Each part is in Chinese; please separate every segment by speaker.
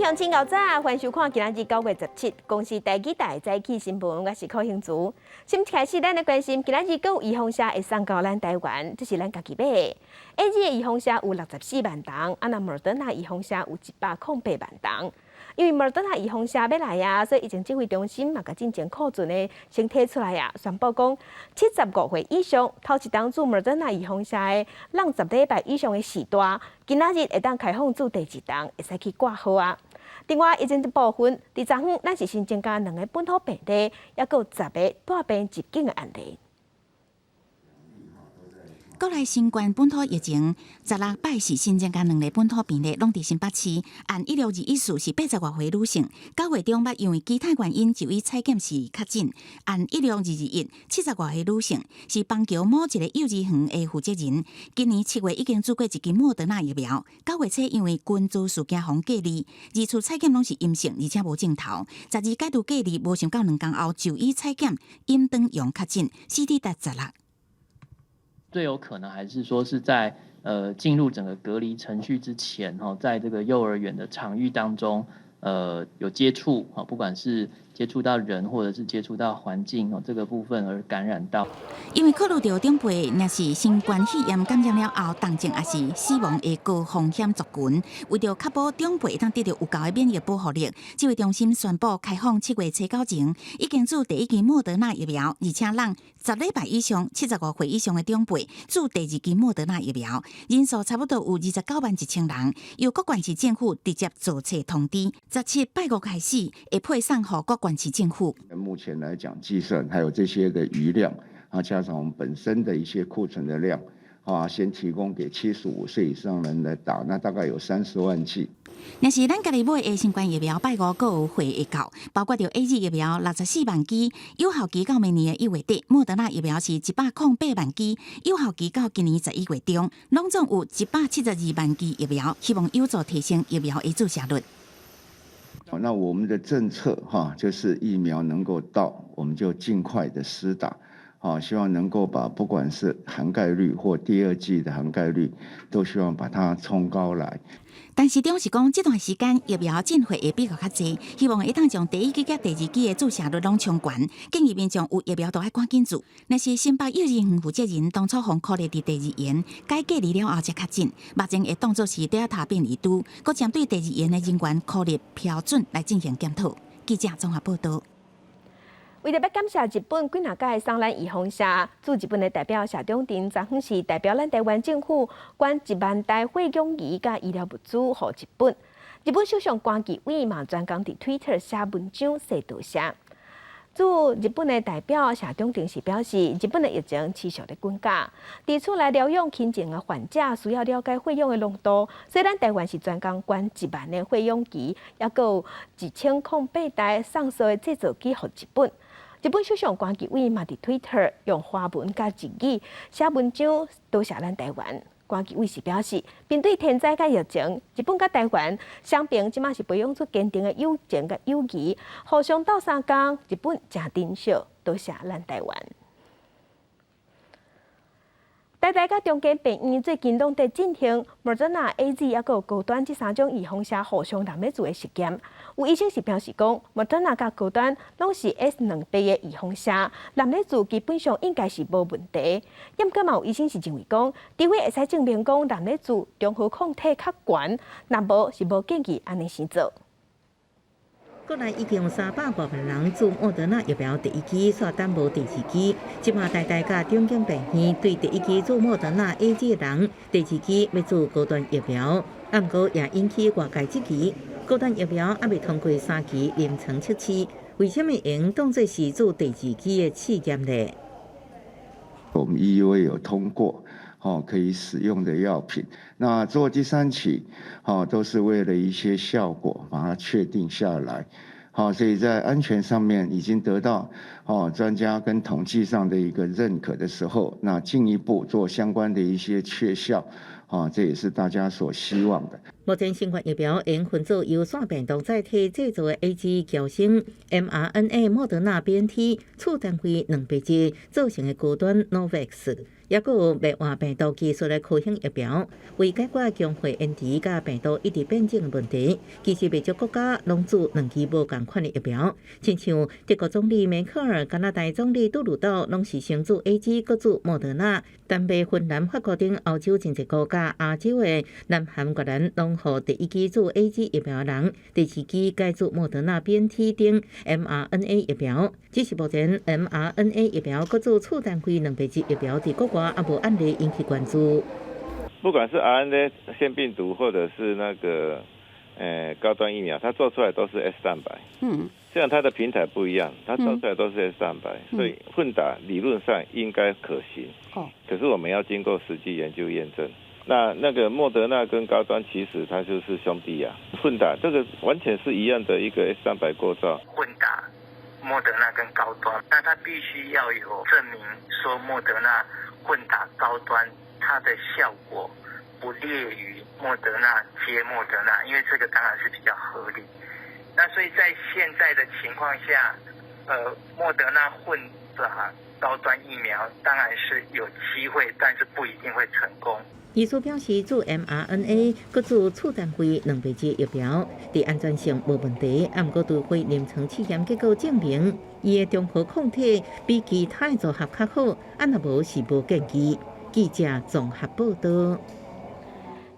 Speaker 1: 乡亲高早，欢迎收看今仔日9月17，公司第几代早起新闻，我是柯兴竹。先一开始，咱来关心今仔日有预防车会送到咱台湾，这是咱家己买的。AZ 的预防车有64万吨，啊那莫德纳预防车有108万吨。因为莫德纳预防车要来啊，所以疫情指挥中心嘛，甲进前库存的先摕出来啊，宣布讲75岁以上头一档做莫德纳预防车的，让10礼拜以上的时段，今仔日会当开放做第2档，会使去挂号啊。另外，疫情的部分，伫昨昏咱是新增加2个本土病例，也有10个带病入境的案例。
Speaker 2: 国内新冠本土疫情16摆是新增加2例本土病例，拢伫新北市。按16214是80多岁女性，9月中捌因为其他原因就医采检是确诊。按16221 70多岁女性是邦桥某一个幼儿园的负责人，今年7月已经做过1剂莫德纳疫苗。9月初因为群聚事件互隔离，2次采检拢是阴性，而且无症头。12解除隔离无想到2天后就医采检，阴转阳确诊，CT 值16。
Speaker 3: 最有可能还是说是在进入整个隔离程序之前，在这个幼儿园的场域当中，有接触，不管是接触到人或者是接触到环境，这个部分而感染到。
Speaker 2: 因为考虑到长辈若是新冠肺炎感染了后，重症也是死亡的高风险族群，为了确保长辈会当得到有够的免疫保护力，指挥中心宣布开放7月初9前已经做第1剂莫德纳疫苗，而且让10礼拜以上、75岁以上的长辈做第2剂莫德纳疫苗，人数差不多有29万1000人。由各县市政府直接做册通知，17拜5开始会配送给各县市政府。
Speaker 4: 目前来讲，计算还有这些的余量，加上我们本身的一些库存的量，先提供给75岁以上人来打，那大概有30万剂。
Speaker 2: 若是咱家己买的新冠疫苗，拜5个有会会到，包括着 AZ 疫苗64万剂，有效期到明年的1月底；莫德纳疫苗是108万剂，有效期到今年11月中，拢总有172万剂疫苗，希望有助提升疫苗的注射率。
Speaker 4: 那我们的政策就是疫苗能够到，我们就尽快的施打。希望能够把不管是涵盖率或第2剂的涵盖率，都希望把它冲高来。
Speaker 2: 但是中是讲，这段时间疫苗进货会比较济，希望会当将第1剂甲第2剂的注射率拢冲悬。建议民众有疫苗都要赶紧做。若是新北幼儿园负责人当初互考虑伫第2源，改隔离了后才确诊，目前会当作是Delta变异株，佮针对第2源的人员考虑标准来进行检讨。记者综合报道。
Speaker 1: 为了要感谢日本几若届送咱预防车，驻日本的代表谢中庭昨昏是代表咱台湾政府捐1万台血氧仪甲医疗物资予日本。日本首相菅义伟嘛专工伫 Twitter 写文章说多谢。驻日本的代表谢中庭是表示，日本的疫情持续咧滚加，提出来疗养轻症的患者需要了解血氧的浓度，所以咱台湾是专工捐1万的血氧仪，也有1008台送货的制造机予日本。日本首相菅义伟嘛伫 Twitter 用华文加日语写文章，多谢咱台湾。菅义伟是表示，面对天灾甲疫情，日本甲台湾双边即马是培养出坚定的友情甲友谊，互相斗相共，日本真珍惜，多谢咱台湾。台大甲中间病院最近拢在进行莫德纳、AZ 也有高端这3种预防车互相含咧做的实验。有医生是表示讲，莫德纳甲高端拢是 S2倍的预防车，含咧做基本上应该是无问题。毋过嘛有医生是认为讲，除非会使证明讲含咧做中和抗体较悬，若无是无建议安尼先做。
Speaker 5: 国内已经有300多万人做莫德纳疫苗第1剂，煞等无第2剂。即马台大甲中经病院对第1剂做莫德纳 AZ 的人，第2剂要做高端疫苗，毋过也引起外界质疑。高端疫苗还未通过3期临床测试，为什么用当作是做第2剂的试验呢？
Speaker 4: 我们 EUA 有通过。可以使用的药品，那做第3期，都是为了一些效果把它确定下来，所以在安全上面已经得到专家跟统计上的一个认可的时候，那进一步做相关的一些确效，这也是大家所希望的。
Speaker 5: 目前新冠疫苗因分组由线病毒载体制造的 AG 胶生 mRNA 莫德纳 BNT 次单位2倍剂造成的高端 Novax。也佫有灭活病毒技术的科兴疫苗，为解决强化延迟甲病毒一直变种的问题，其实未少国家拢做2支无共款的疫苗，亲像德国总理梅克尔、加拿大总理杜鲁道拢是先做 AG， 搁做莫德纳。但被芬兰、法国等欧洲真济国家、亚洲的南韩、越南拢予第一支做 AG 疫苗的人，第2支改做莫德纳 BNT 等 mRNA 疫苗。只是目前 mRNA 疫苗搁做次单位2倍剂疫苗，伫国外也无案例引起关注。
Speaker 6: 不管是 RNA 腺病毒或者是那个高端疫苗，它做出来都是 S 蛋白。虽然它的平台不一样，它做出来都是 S 蛋白，所以混打理论上应该可行。可是我们要经过实际研究验证。那个莫德纳跟高端其实它就是兄弟啊，混打这个完全是一样的一个 S 蛋白构造。
Speaker 7: 混打莫德纳跟高端，那它必须要有证明说莫德纳混打高端，它的效果不劣于莫德纳接莫德纳，因为这个当然是比较合理。那所以在现在的情况下，莫德纳混打高端疫苗当然是有机会，但是不一定会成功。
Speaker 5: 医师表示，做 mRNA 搁做次单位2倍剂疫苗，伫安全性无问题。不过，对非临床试验结果证明，伊的中和抗体比其他的组合较好。若无是无建议。记者综合报道。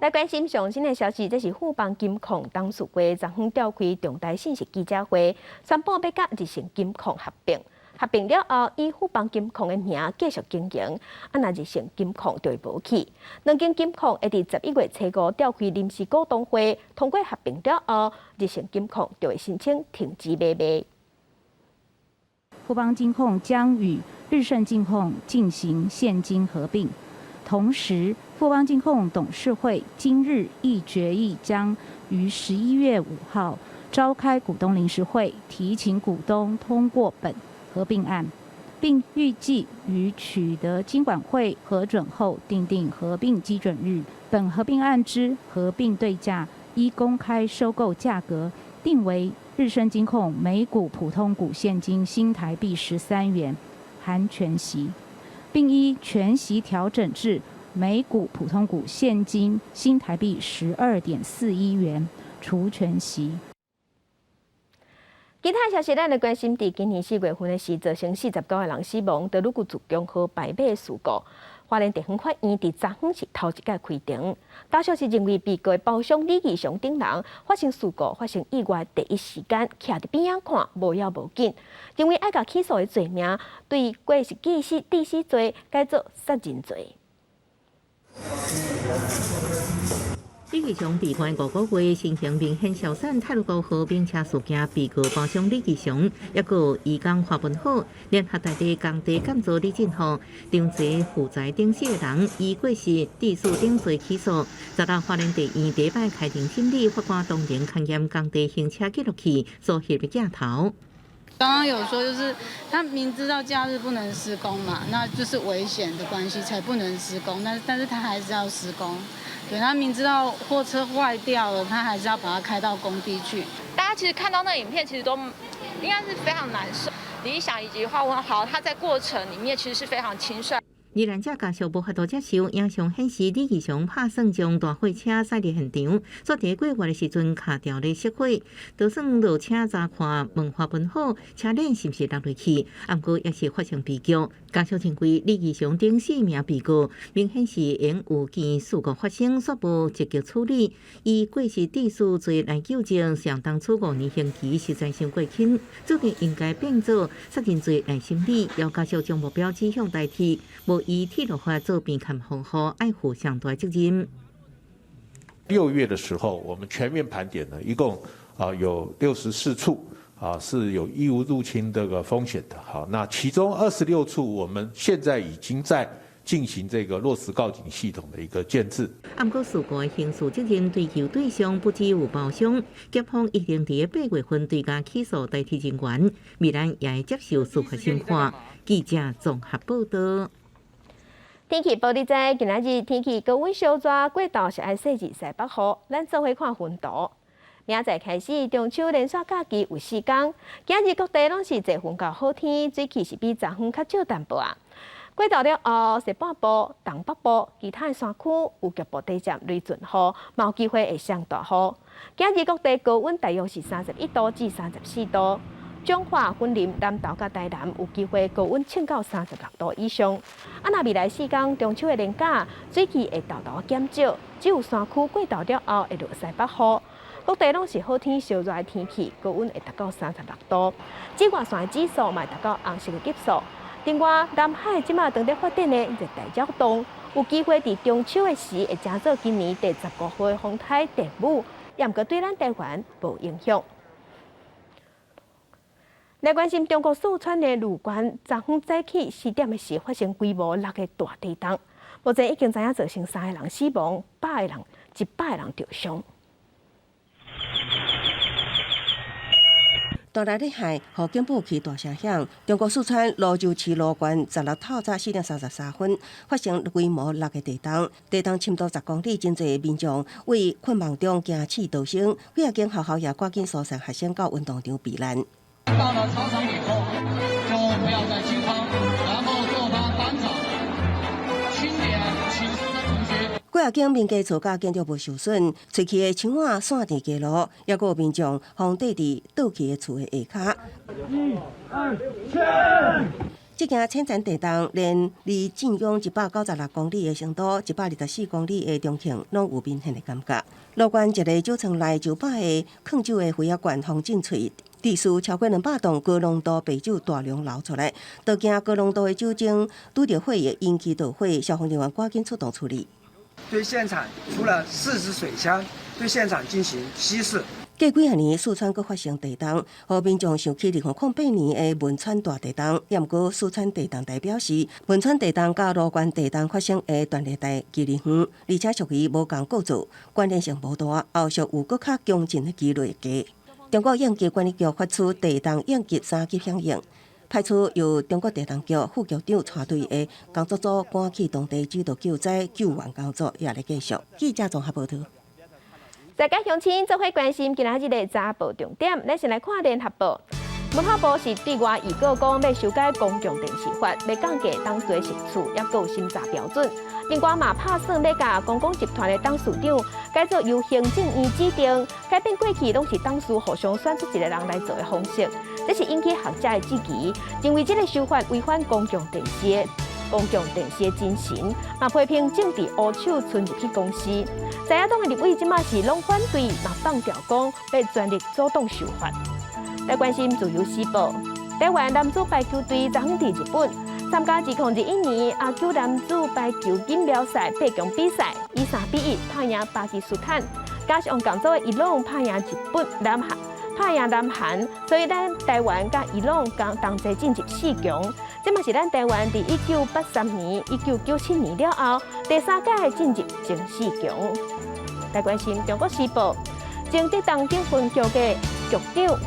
Speaker 1: 来关心上新的消息，这是富邦金控董事会昨昏召开重大信息记者会，宣布要甲日盛金控合并。合并了后，以富邦金控的名继续经营，那日盛金控就会无去。两间金控会伫11月初5召开临时股东会，通过合并了后，日盛金控就会申请停止买卖。
Speaker 8: 富邦金控将与日盛金控进行现金合并，同时富邦金控董事会今日亦决议将于11月5号召开股东临时会，提请股东通过本合并案，并预计于取得金管会核准后订定合并基准日。本合并案之合并对价依公开收购价格定为日盛金控每股普通股现金新台币13元，含权息，并依权息调整至每股普通股现金新台币12.41元，除权息。
Speaker 1: 其他消息，咱来关心，伫今年4月份的时，造成49个人死亡，在鲁古族中和摆马事故。花莲地方法院伫昨昏是头一届开庭，家属是认为被告包厢李义雄等人发生事故、发生意外第一时间徛伫边仔看，无要无紧，认为爱甲起诉的罪名对过失致死罪改做杀人罪。
Speaker 5: 李义雄被关5个月，情形明显消散。太鲁高和并车事件被告包厢李义雄，也有移工华文好，联合大地工地建造李进豪，张济负债顶死的人，以过失致死顶罪起诉。昨日花莲地院第一摆开庭审理，法官当然勘验工地行车记录器所翕的镜头。
Speaker 9: 刚刚有说，就是他明知道假日不能施工嘛，那就是危险的关系才不能施工，但是他还是要施工。对，他明知道货车坏掉了，他还是要把它开到工地去。
Speaker 10: 大家其实看到那影片，其实都应该是非常难受。理想以及华文豪，他在过程里面其实是非常轻率。
Speaker 5: 罹难者家属无法度接受，影像显示李义雄拍算将大货车驶入现场，煞伫过弯的时阵卡掉咧熄火，就算落车查看问华文好，车链是毋是落落去，不过也是发生悲剧。家属认为李义雄等4名被告明显是因有见事故发生，煞无积极处理，以过失致死罪来纠正，上当初5年刑期实在伤过轻，注定应该变做杀人罪来审理，要家属将目标指向代替，无以铁路法做边看防护，爱负上大责任。
Speaker 11: 6月的时候，我们全面盘点了，一共有64处是有义务入侵这个风险的。好，那其中26处，我们现在已经在进行这个落实告警系统的一个建制。
Speaker 5: 不过事故的刑事责任追究对象不只有包厢，检方一定伫8月份对家起诉代替人员，未来也会接受司法审判。记者综合报道。
Speaker 1: 天气报你知，今仔日天气高温稍热，过道是爱细至西北风。咱做伙看温度。明仔载开始，中秋连续假期有4天，今日各地拢是侪云到好天，水气是比昨昏较少淡薄啊。过道了后，西半部、东北部其他山区有局部地接雷阵雨，嘛有机会会上大雨。今日各地高温大约是31度至34度。彰化、云林、南投甲台南有机会高温升到36度以上。若未来4天中秋的连假，水气会大大减少，只有山区过道了后会落西北雨。各地拢是好天烧热的天气，高温会达到36度。紫外线指数嘛达到红色的级数。另外，南海即马正在发展的热带扰动，有机会伫中秋的时会乘做今年第15号的风台电母，也毋过对咱台湾无影响。来关心中国四川的鲁关，昨昏早起4点的时发生规模6个大地震，目前已经知影造成3个人死亡，100个人受伤。
Speaker 12: 大力的海，互警报器大声响。中国四川泸州市鲁关16透早4点33分发生规模6个地震，地震深度10公里，真侪民众为困梦中惊起逃生，几间学校也赶紧疏散学生到运动场避难。
Speaker 13: 到了操场以后，就不要再惊慌，然后做他当场清点寝室的同学。
Speaker 12: 几啊间民家厝甲建筑物受损，吹起的窗仔线电街路，也有民众防缀伫倒去的厝的下骹。1、2、3。这件浅层地震连离震央196公里的成都、124公里的重庆，拢有明显的感觉。乐观一个9层内900个矿酒的火药罐风进喙。地势超过200栋高浓度白酒大量流出来，都惊高浓度的酒精拄着火也引起大火，消防人员赶紧出动处理。
Speaker 14: 对现场除了4支水枪，对现场进行稀释。
Speaker 12: 过几啊年，四川阁发生地震，互民众想起2008年的汶川大地震。也毋过，四川地震代表示，汶川地震甲鲁关地震发生的断裂带距离远，而且属于无共构造，关联性无大，后续有阁较强震的几率低。中国应急管理局发出地震应急3级响应，派出由中国地震局副局长带队的工作组赶去当地指导救灾救援工作，也在继续。记者综合报道。
Speaker 1: 大家乡亲做伙关心今仔日的早报重点，咱先来看联合报。文化部是对外预告讲要修改公共电视法，要降低董事的刑处，也有审查标准。另外嘛，拍算要甲公共集团的董事长改做由行政院指定，改变过去拢是董事互相选出一个人来做的方式。这是引起学者的质疑，认为这个修法违反公共电视的精神，嘛批评政治乌手伸入去公司。在野党的立委即马是拢反对，嘛放调讲要全力阻挡修法。来关心自由时报，台湾男子排球队昨昏伫日本参加2021年亚洲男子排球锦标赛8强比赛，以3比1拍赢巴基斯坦，加上港组的伊朗拍赢日本、南韩，所以咱台湾甲伊朗同齐进入4强。这嘛是咱台湾伫1983年、1997年了后第3届进入前4强。来关心中国时报，前得当警分局的局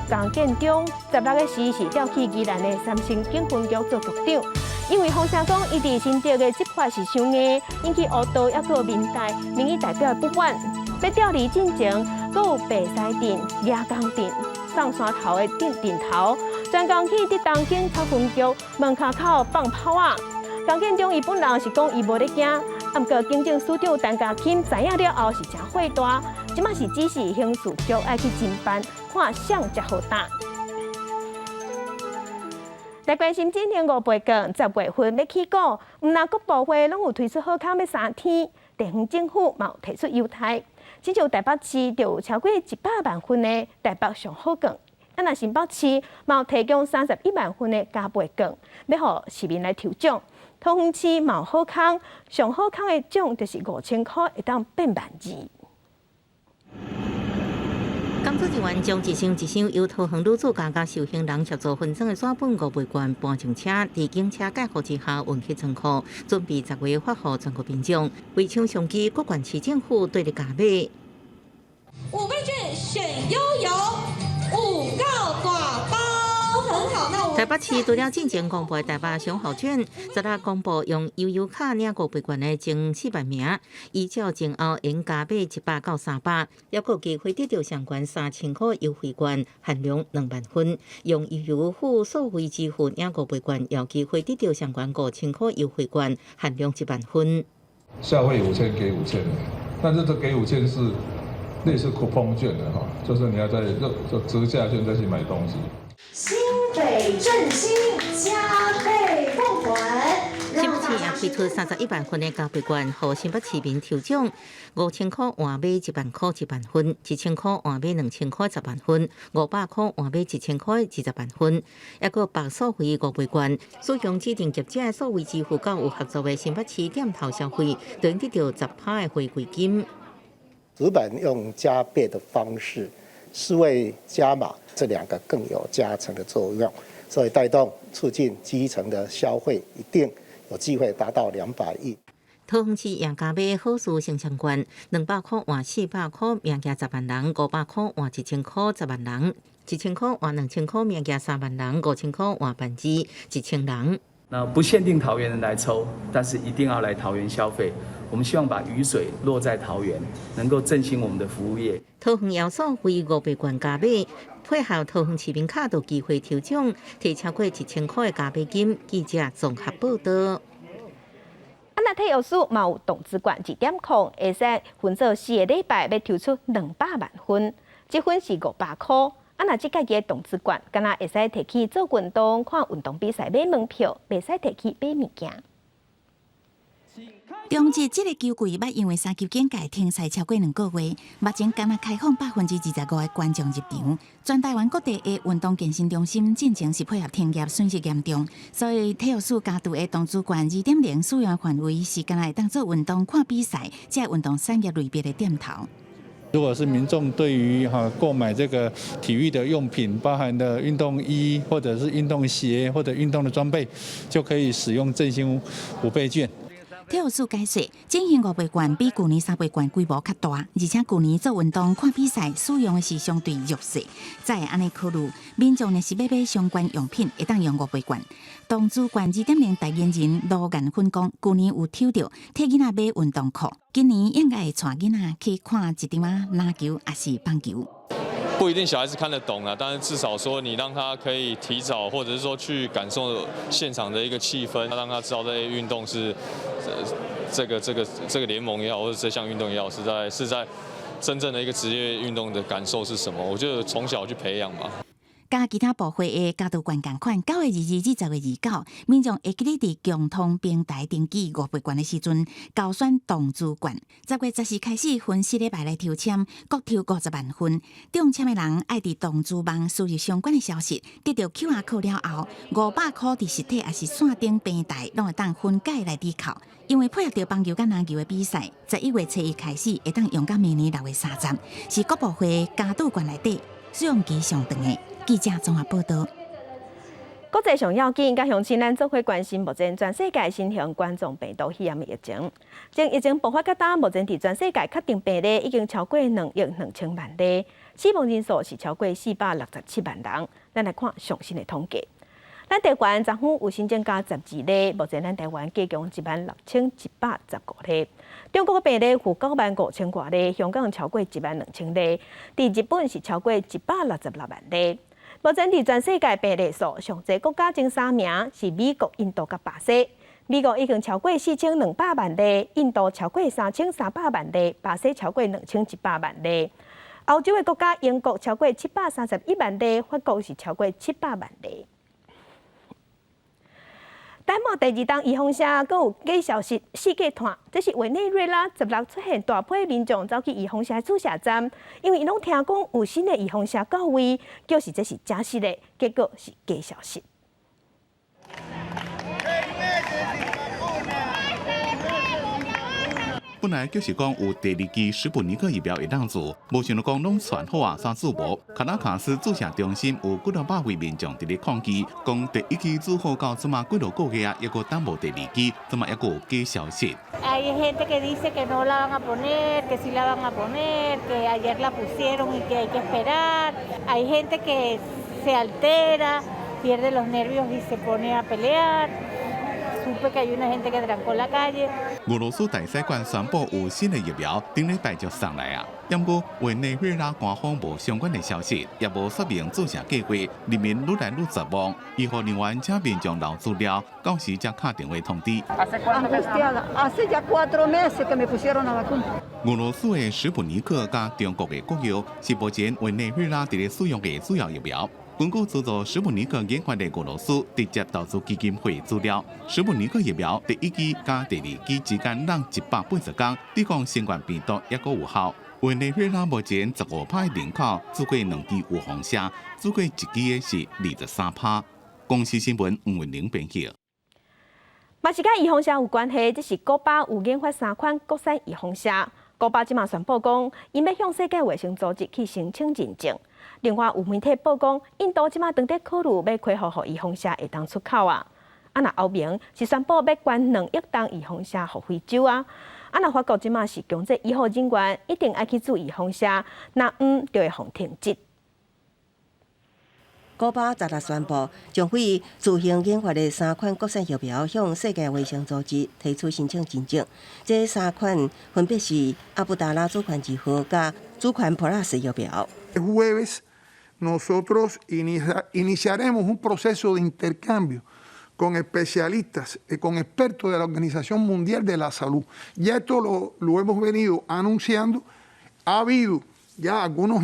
Speaker 1: 长江建中16个时是调去宜兰的三星警分局做局长，因为风声讲伊伫新竹的执法是伤硬，引起乌道也个民意代表不满，要调离进前，阁有白西镇、亚岗镇、上山头的镇头，专工去得当警察分局门口放炮啊！江建中伊本人是讲伊无咧惊。不过，警政署长陈家钦知影了后是真火大，即马是指示刑事局爱去侦办，看谁才好打。来关心今天5月份10月份要起股，毋但各部会拢有推出好康要3天，地方政府嘛有提出优待，亲像台北市就有超过100万份的台北上好券，若新北市嘛有提供31万份的加倍券，要互市民来抽奖。桃园市嘛有好康，上好康的奖就是5000块，会当变12000。
Speaker 5: 工作人员将一箱由桃园女子家甲受刑人协助分装的纸本5枚罐搬上车，伫警车介护之下运去仓库，准备10月发予全国民众。为抢上机，各县市政府对你加码。
Speaker 15: 5倍券选悠游，5个大包，很好。那我
Speaker 5: 台北市除了进前公布的台北商号卷，昨日公布用悠游卡领五倍券的前400名，依照前后应加码100到300，也有机会得到相关3000块优惠券，含量2万分。用悠游付数位支付领5倍券，也有机会得到相关5000块优惠券，含量1万分。
Speaker 15: 消费5000给5000，但是这给5000是类似 coupon 券的哈，就是你要在就折价券再去买东西。
Speaker 16: 新北振兴，加倍奉还。
Speaker 5: 新北市也推出31万份的加倍券，予新北市民抽奖，5000块换买1万块1万分，1000块换买2000块10万分，500块换买1000块20万分，也有白数费5倍券，使用指定业者数位支付到有合作的新北市店头消费，就能得到10%的回馈金。
Speaker 17: 纸本用加倍的方式，数位加码，这2个更有加成的作用，所以带动促进基层的消费，一定有机会达到200亿。
Speaker 5: 桃园市也加码好事形象券，200块换400块，名额10万人；500块换1000块10万人；1000块换2000块，名额3万人；5000块换1000人。
Speaker 18: 那不限定桃园人来抽，但是一定要来桃园消费。我们希望把雨水落在桃园，能够振兴我们的服务业。
Speaker 5: 桃园要数费5倍券加码，配合桃园市民卡有机会抽奖，提超过1000块的加倍金。记者综合报道。
Speaker 1: 那体育署嘛有动资管1点控，会使分做4个礼拜要抽出200万分，积分是500块。那这届的动资管，敢若会使摕去做运动、看运动比赛、买门票，袂使摕去买物件。
Speaker 2: 中职这个球季捌因为3球减价停赛超过2个月，目前敢若开放25%的观众入场。全台湾各地的运动健身中心进前是配合停业，损失严重，所以体育署加注的动资管2.0使用范围是敢若会当做运动、看比赛，这运动产业类别的点头。
Speaker 19: 如果是民众对于购买这个体育的用品，包含的运动衣或者是运动鞋或者运动的装备，就可以使用振兴5倍券。
Speaker 2: 体育署解释，振兴5倍券比去年3倍券规模较大，而且去年做运动、看比赛使用的是相对弱势，才会安尼考虑。民众若是要买相关用品，会当用5倍券。动资管2.0代言人罗颜芬讲，去年有抽到替囡仔买运动裤，今年应该会带囡仔去看一场篮球还是棒球。
Speaker 20: 不一定小孩子看得懂啊，但是至少说你让他可以提早，或者是说去感受现场的一个气氛，让他知道这些运动是，这个联盟也好，或者这项运动也好，是在真正的一个职业运动的感受是什么？我觉得从小去培养吧。
Speaker 2: 甲其他部会的加度观共款，9月22日至10月29，民众会记得伫共通平台登记5倍券的时阵，交选动资券。10月10日开始分4礼拜来抽签，各抽50万分。中签的人爱伫动资网输入相关的消息，得到 QR code 了后，500块伫实体还是线顶平台，拢会当分解来抵扣。因为配合着棒球甲篮球的比赛，11月7日开始会当用到明年6月30日，是各部会加度券内底使用期上长的。记者综合报道。
Speaker 1: 国际上要紧，甲乡亲咱做伙关心目前全世界新型冠状病毒肺炎的疫情。从疫情爆发到今，目前伫全世界确定病例已经超过2亿2000万例，死亡人数是超过467万人。咱来看最新的统计。咱台湾昨昏有新增加12例，目前咱台湾计共16115例。中国病例有95000多例，香港超过12000例，伫日本是超过166万例。目前伫全世界病例数上侪国家前3名是美国、印度甲巴西。美国已经超过4200万例，印度超过3300万例，巴西超过2100万例。欧洲的国家，英国超过731万例，法国是超过700万例。丹麦第2档预防社，阁有假消息四界传，这是委内瑞拉16出现大批民众走去预防社注射站，因为伊拢听讲有新的预防社到位，叫是这是假实的，结果是假消息。
Speaker 21: 本来就是讲有第2期斯普尼克疫苗会当做，无想到讲拢传好啊，三字无。卡纳卡斯注射中心有几多百位民众伫咧抗议，讲第1期做好到即马几多个月啊，抑个等无第2期，即马抑个有假消息。
Speaker 22: Hay gente que dice que no la van a poner, que sí la van a poner, que ayer la pusieron y que hay que esperar. Hay gente que se altera, pierde los nervios y se pone a pelear. Supe que hay una gente que trancó la calle.
Speaker 21: 俄罗斯大使馆宣布有新的疫苗，顶礼拜就送来啊。不过，委内瑞拉官方无相关的消息，也无说明注射计划，人民愈来愈绝望，伊互人员请民众留资料，到时才打电话通知。
Speaker 3: Hace ya 4 meses que me pusieron la vacuna.
Speaker 21: 俄羅斯的史普尼克加中國的國藥是目前委內瑞拉伫咧使用嘅主要疫苗。根據資助史普尼克研發嘅俄羅斯直接投資基金會資料，史普尼克疫苗第一劑加第二劑之間讓180天，抵抗新冠病毒也個有效。委內瑞拉目前15%人口做過2劑有放射，做過1劑嘅是23%。公司新聞吳文玲編輯。
Speaker 1: 嘛是甲預防射有關係，這是古巴有研發3款國產預防射。古巴即馬宣布講，因要向世界衛生組織去申請認證。另外有媒體報講，印度即馬正在考慮要開放予預防射會當出口啊。若歐盟是宣布要捐2億噸預防射予非洲啊。若法國即馬是強制醫護人員一定愛去做預防射，若唔就會互停職。
Speaker 12: 古巴昨日宣布，將會自行研發的3款國產疫苗向世界衛生組織提出申請認證。這3款分別是阿布達拉主權2號加主權 Plus 疫苗。
Speaker 4: Jueves nosotros iniciaremos un proceso de intercambio con especialistas, con expertos de la Organización Mundial de la Salud. Ya esto lo hemos venido anunciando. Ha habido ya algunos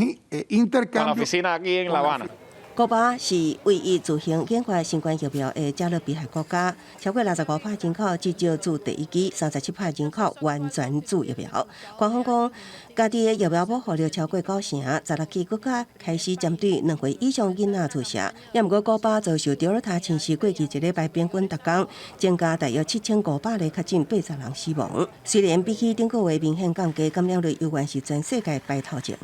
Speaker 4: intercambios.
Speaker 23: Con la oficina aquí en La Habana.
Speaker 12: 古巴是唯一自行研发新冠疫苗的加勒比海国家，超过65%人口至少注第一剂，37%人口完全注疫苗。官方讲，家己的疫苗保护率超过90%，16个国家开始针对2岁以上囡仔注射。也毋过，古巴遭受Delta侵袭，过去1礼拜平均每天增加大约7500例确诊，80人死亡。虽然比起顶个月明显降低，感染率依然是全世界排头前。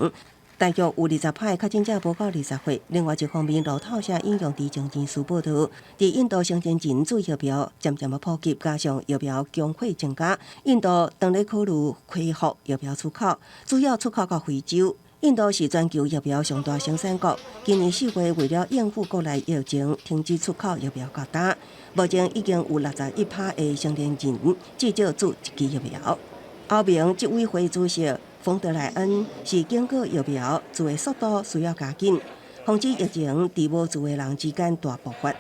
Speaker 12: 大约有20%确诊者无到20岁。另外一方面，路透社引用地政治报道，在印度成年人注疫苗渐渐普及，加上疫苗供货增加，印度当咧考虑恢复疫苗出口，主要出口到非洲。印度是全球疫苗上大生产国，今年4月为了应付国内疫情，停止出口疫苗到达。目前已经有61%的成年人至少注1剂疫苗。欧盟执委会主席冯德莱恩是警告疫苗注的速度需要加紧，防止疫情在无注的人之间大爆发。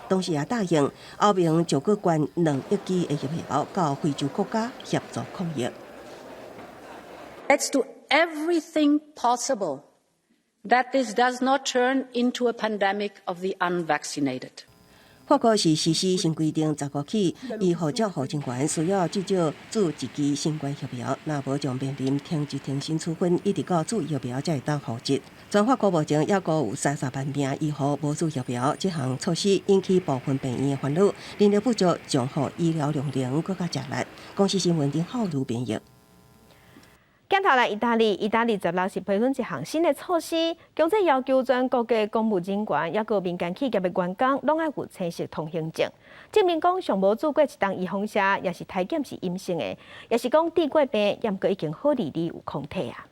Speaker 12: 同时也答應歐盟就擱捐2億劑的疫苗到非洲國家協助抗疫。
Speaker 24: Let's do everything possible that this does not turn into a pandemic of the unvaccinated.
Speaker 12: 法國是實施新規定，10月起，醫護照護人員需要至少注1劑新冠疫苗，若無將面臨停職停薪處分，一直到注疫苗才會當復職。全法國目前還有30萬名醫護無注疫苗，這項措施引起部分病院的煩惱，人力不足將予醫療量能更加吃力。公司新聞丁浩如編譯。
Speaker 1: 鏡頭來意大利16日是推出一項新的措施，強制要求全國嘅公務人員，也個民間企業嘅員工，攏要有青色通行證，證明講上無做過一檔預防射，也是體檢是陰性嘅，也是講治過病，也毋過已經好離離有抗體啊。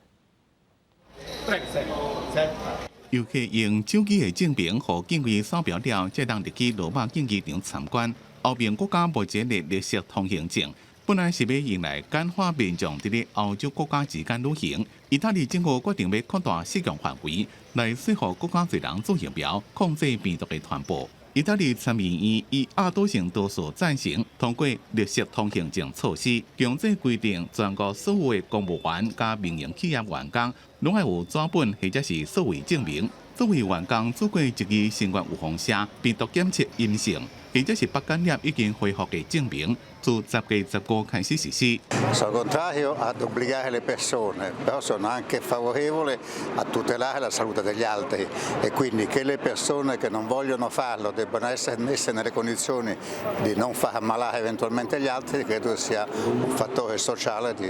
Speaker 21: 遊客用手機嘅證明和警衛掃描了，才當入去羅馬競技場參觀。歐盟國家目前嘅綠色通行證。本來是要用來簡化民眾佇咧歐洲國家之間旅行，意大利政府決定要擴大適用範圍，來說服國家儕人做疫苗，控制病毒嘅傳播。意大利參議院以亞多數多數贊成通過綠色通行證措施，強制規定全國所有嘅公務員加民營企業員工，攏要有紙本或者是數位證明，作為員工做過1劑新冠預防射，病毒檢測陰性，或者是把感染已經恢復嘅證明。自10月15開始實施。
Speaker 25: Sono contrario ad obbligare le persone, però sono anche favorevole a tutelare la salute degli altri e quindi che le persone che non vogliono farlo debbano essere messe nelle condizioni di non far ammalare eventualmente gli altri, credo sia un fattore sociale di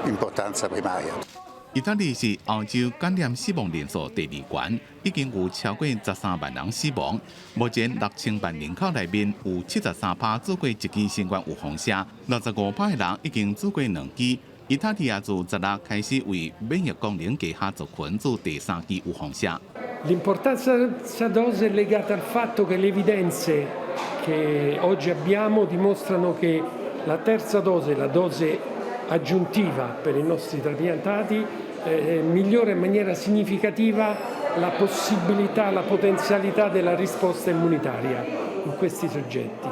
Speaker 25: importanza primaria.
Speaker 21: 意大利是歐洲感染死亡人數第2高，已經有超過13萬人死亡。目前6000萬人口內面有73%做過1劑新冠預防射，65%的人已經做過2劑意大利自16开始为免疫功能低下族群做第3剂预防射。
Speaker 6: L'importanza della dose è legata al fatto che le evidenze che oggi abbiamo dimostrano che la terza dose, la dose aggiuntiva per i nostri trapiantati, migliora in maniera significativa la possibilità, la potenzialità della risposta immunitaria in questi soggetti.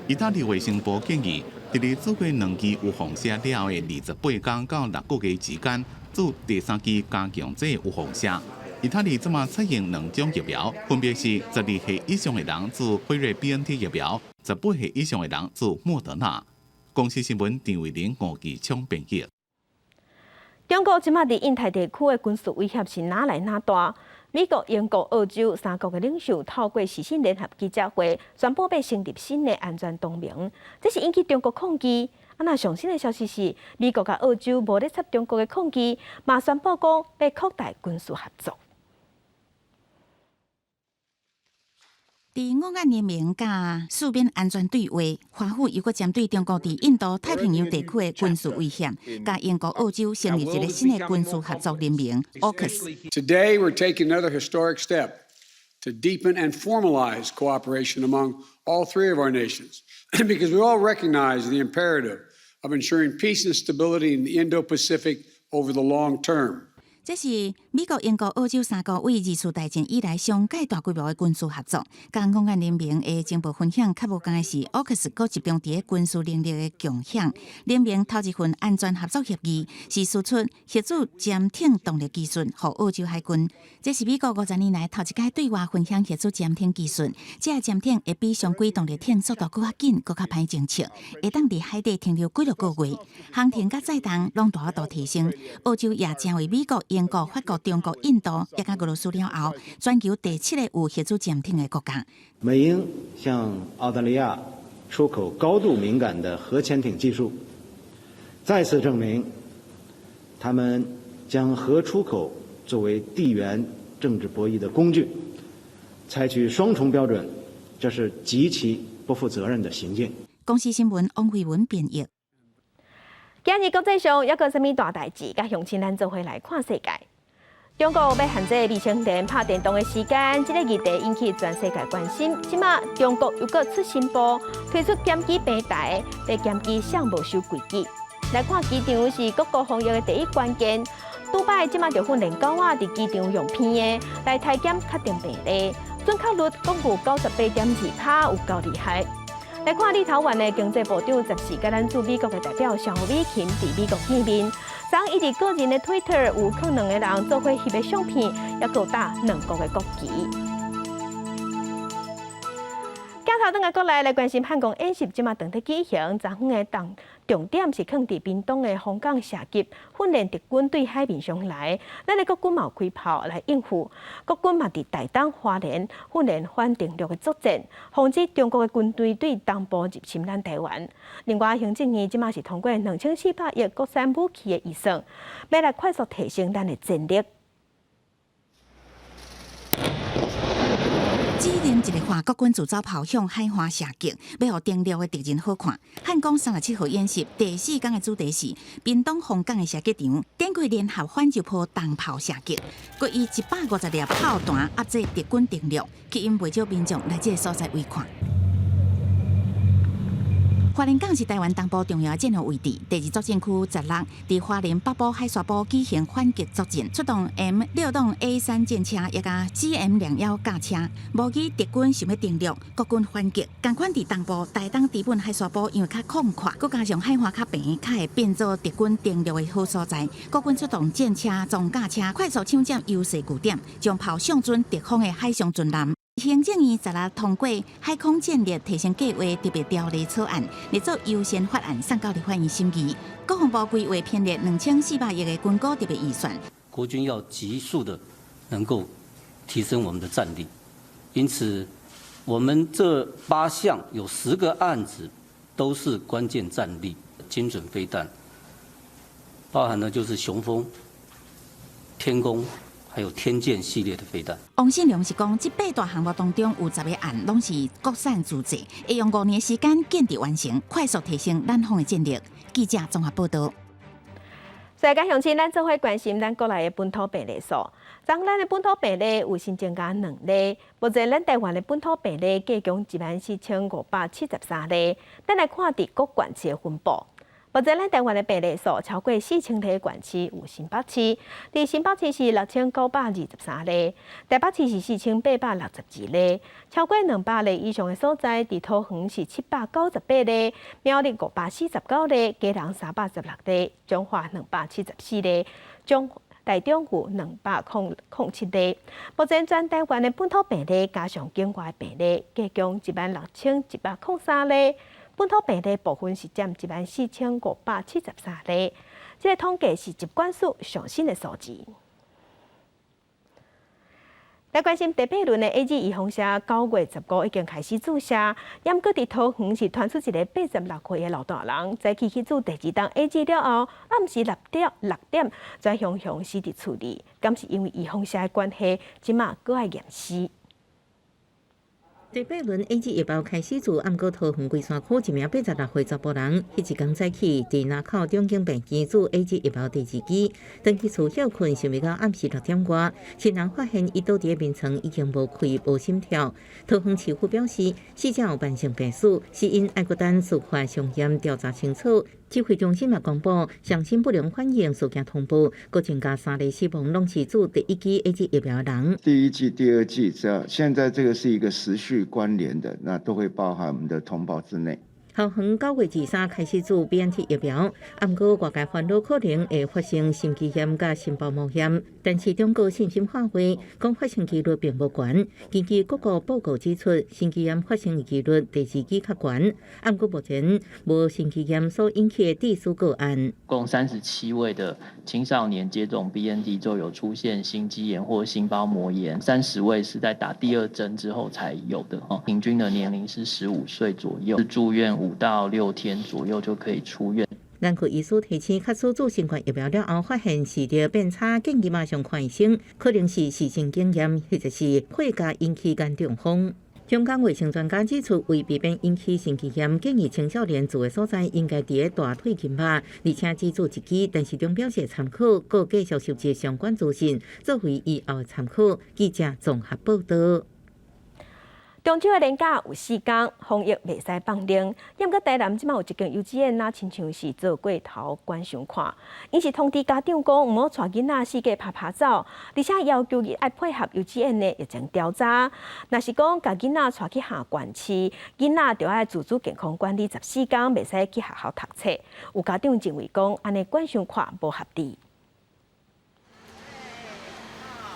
Speaker 21: 意大利卫生部建议，在你做过2剂预防射了后的28天到6个月之间，做第3剂加强剂预防射。意大利即马采用2种疫苗，分别是12岁以上的人做辉瑞 BNT 疫苗，18岁以上的人做莫德纳。公司新闻张伟玲、吴继昌编辑。
Speaker 1: 中国即马伫印太地区的军事威胁是哪来哪大？美国、英国、澳洲3国的领袖透过视讯联合记者会，宣布要成立新的安全同盟，这是引起中国抗议。那上新的消息是，美国甲澳洲无咧插中国的抗议，嘛宣布讲要扩大军事合作。
Speaker 2: 伫五眼联盟甲四边安全对话，华府又搁针对中国伫印度太平洋地区的军事威胁，甲英国、澳洲成立一个新的军事合作联盟 AUKUS。
Speaker 7: Today, we're taking another historic step to deepen and formalize cooperation among all 3 of our nations, because we all recognize the imperative of ensuring peace and stability in the Indo-Pacific over the long term.
Speaker 2: 这是美国、英国、澳洲3国为二次大战以来上届大规模的军事合作。甲五眼联盟的情报分享，较无共的是 AUKUS 搁集中伫军事能力的共享。联盟头一份安全合作协议是输出协助潜艇动力技术予澳洲海军。这是美国50年来头一届对外分享协助潜艇技术。这个潜艇会比常规动力艇速度搁较紧，搁较歹侦测，会当伫海底停留几落个月，航程甲载重拢大幅度提升。澳洲也成为美国、英国、法国、中国、印度，也甲俄罗斯了后，全球第7个有协助潜艇的国家。
Speaker 8: 美英向澳大利亚出口高度敏感的核潜艇技术，再次证明他们将核出口作为地缘政治博弈的工具，采取双重标准，这是极其不负责任的行径。
Speaker 2: 公司新闻王慧文编译。
Speaker 1: 今日国际上还阁什么大代志？甲乡亲咱做伙来看世界。中国要限制未成年拍电动的时间，这个议题引起全世界关心。即马中国又阁出新步，推出检举平台，来检举上无守规矩。来看机场是各国防疫的第一关键。杜拜即马就训练狗仔伫机场用片的来体检确定病例，准确率共有98.2%，有够厉害。来看立陶宛的经济部长14甲咱驻美国的代表肖美琴伫美国见面，昨伊伫个人的 Twitter 有可能的人做伙翕的相片，也有打2国的国旗。镜头转来过来关心汉光演习，即马长得举行，昨昏的重点是放伫屏东的红港射击，训练敌军对海面上来。咱的国军嘛有开炮来应付，国军嘛伫台东、花莲训练反定力的作战，防止中国的军队对东部入侵咱台湾。另外，行政院即马是通过2400亿国产武器的预算，要来快速提升咱的战力。
Speaker 2: 指令一个华国军自走炮向海华射击，要互登陆的敌人好看。汉光37号演习第4天的主题是屏东红港的射击场，展开联合反击炮重炮射击，各以150粒炮弹压制敌军登陆，吸引不少民众来这个所在围看。花莲港是台湾东部重要的战略位置，第2作战区16伫花莲北部海沙堡举行反击作战，出动 M6 栋 A3 战车，也甲 CM21架车，模拟敌军想要登陆，国军反击。同款伫东部台东基本海沙堡因为较空旷，佮加上海华较平，较会变做敌军登陆的好所在。国军出动战车、装甲车，快速抢占优势据点，将炮上准敌方的海上军舰。行政院16通过海空战略提升计划特别条例草案，列作优先法案送到立法院审议。国防部规划编列2400亿的军购特别预算。
Speaker 9: 国军要急速的能够提升我们的战力，因此我们这8项有10个案子都是关键战力，精准飞弹，包含的就是雄风、天弓。还有天剑系列的飞弹。
Speaker 2: 王信良是讲，这8大项目当中有10个案拢是国产自制，会用5年时间建设完成，快速提升咱方的战力。记者综合报道。
Speaker 1: 世界乡亲，咱做伙关心咱国内的本土病例数。昨咱的本土病例有新增加2例，目前咱台湾的本土病例计共14573例。咱来看伫各县市的分布。目前咱台湾的病例数超过4000例的县市有新北市，伫新北市是6923例，台北市是4862例，超过200例以上的所在，伫桃园是798例，苗栗549例，基隆316例，彰化274例，台中有207例。目前全台湾的本土病例加上境外病例，计共16103例。本土病例部分是占14573例，这个统计是疾管署上新的数字。来关心第8轮的 AZ 预防针，9月15已经开始注射，不过伫桃园是传出一个86岁的老大人，早起去做第2档 AZ 了后，暗时6點才向死伫處理，敢是因为預防針的關係，即馬閣愛驗屍。
Speaker 5: 第8輪 AZ 疫苗開始自暗過桃園龜山區一名86歲查甫人，迄一天早起佇林口中經病院做 AZ 疫苗第2劑，當去厝休困，想要到暗時6點外，親人發現伊倒佇眠床已經無氣無心跳。桃園市府表示，死者有慢性病史，是因愛國等司法上驗調查清楚。指揮中心也公布，相信不良反應事件通報，佫增加3例死亡，攏是做第1劑 AZ 疫苗的人。
Speaker 10: 第1劑、第2劑，只要現在這個是一個時序關聯的，那都會包含我們的同胞之內。
Speaker 5: 校園9月23開始做 BNT 疫苗，不過外界煩惱可能會發生心肌炎甲心包膜炎，但是中國信心化會講發生機率並無懸。根據各個報告指出，心肌炎發生的機率第2劑較懸，不過目前無心肌炎所引起的地數個案。
Speaker 11: 共37位的青少年接種 BNT 就有出現心肌炎或心包膜炎，30位是在打第2針之後才有的，平均的年齡是15歲左右，住院5到6天左右就可以出院。
Speaker 5: 咱據醫師提醒，確實做新冠疫苗了後，發現視力變差，建議馬上看醫生，可能是時性經驗，或者是血壓引起眼中風。香港衛生專家指出，為避免引起心肌炎，建議青少年住的所在應該佇個大腿近拍，而且只做1劑。但是中表示參考，各繼續收集相關資訊，作為以後的參考。記者綜合報道。
Speaker 1: 中秋的連假有4天，防疫袂使放零。不過台南即馬有一間幼稚園，親像是做過頭關傷看。因是通知家長講，唔好帶囡仔四界拍走，而且要求伊愛配合幼稚園的疫情調查。若是講家囡仔帶去下縣市，囡仔就要自主健康管理14天，袂使去學校讀冊。有家長認為講，安尼關傷看無合理。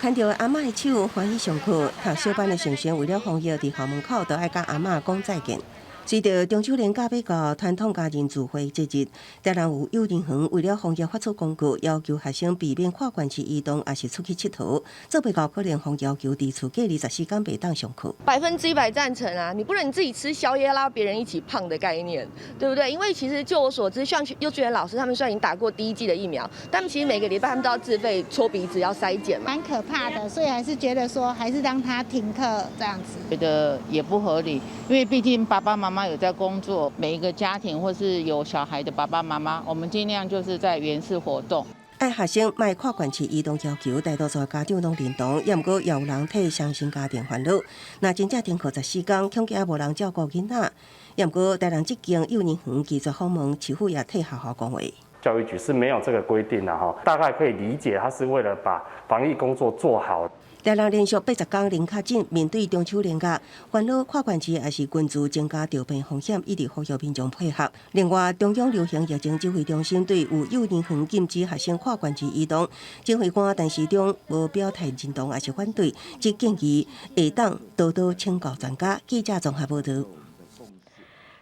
Speaker 12: 看到阿嬷的手歡喜上課，讀小班的成員為了防疫，佇校門口都愛甲阿嬷講再見。隨着中秋連假要到，傳統家人聚會節日，台南有幼兒園為了防疫發出公告，要求學生避免跨縣市移動，也是出去佚佗。這未到可能會要求佇厝隔24天袂當上課。
Speaker 13: 100%贊成啊！你不能自己吃宵夜拉別人一起胖的概念，對不對？因為其實就我所知，像幼稚園老師，他們雖然已經打過第1劑的疫苗，但其實每個禮拜他們都要自費搓鼻子，要篩檢，
Speaker 22: 蠻可怕的。所以還是覺得說，還是讓他停課這樣子。
Speaker 14: 覺得也不合理，因為畢竟爸爸媽媽有在工作，每一個家庭或是有小孩的爸爸媽媽，我們盡量就是在園市活動。
Speaker 12: 愛學生賣跨縣市移動要求，大多數家長攏認同，也毋過也有人替雙薪家庭煩惱。若真正停課14天，恐驚也無人照顧囡仔。也毋過台南這間幼兒園技術訪問，市府也替學校講話。
Speaker 15: 教育局是沒有這個規定的哈，大概可以理解，它是為了把防疫工作做好。
Speaker 12: 台南連續80天零確診，面對中秋連假，煩惱跨縣市也是關注增加著病風險，一直呼籲民眾配合。另外，中央流行疫情指揮中心對有幼兒園禁止學生跨縣市移動，指揮官陳時中無表態認同，也是反對，即建議下當多多請教專家。記者綜合報道。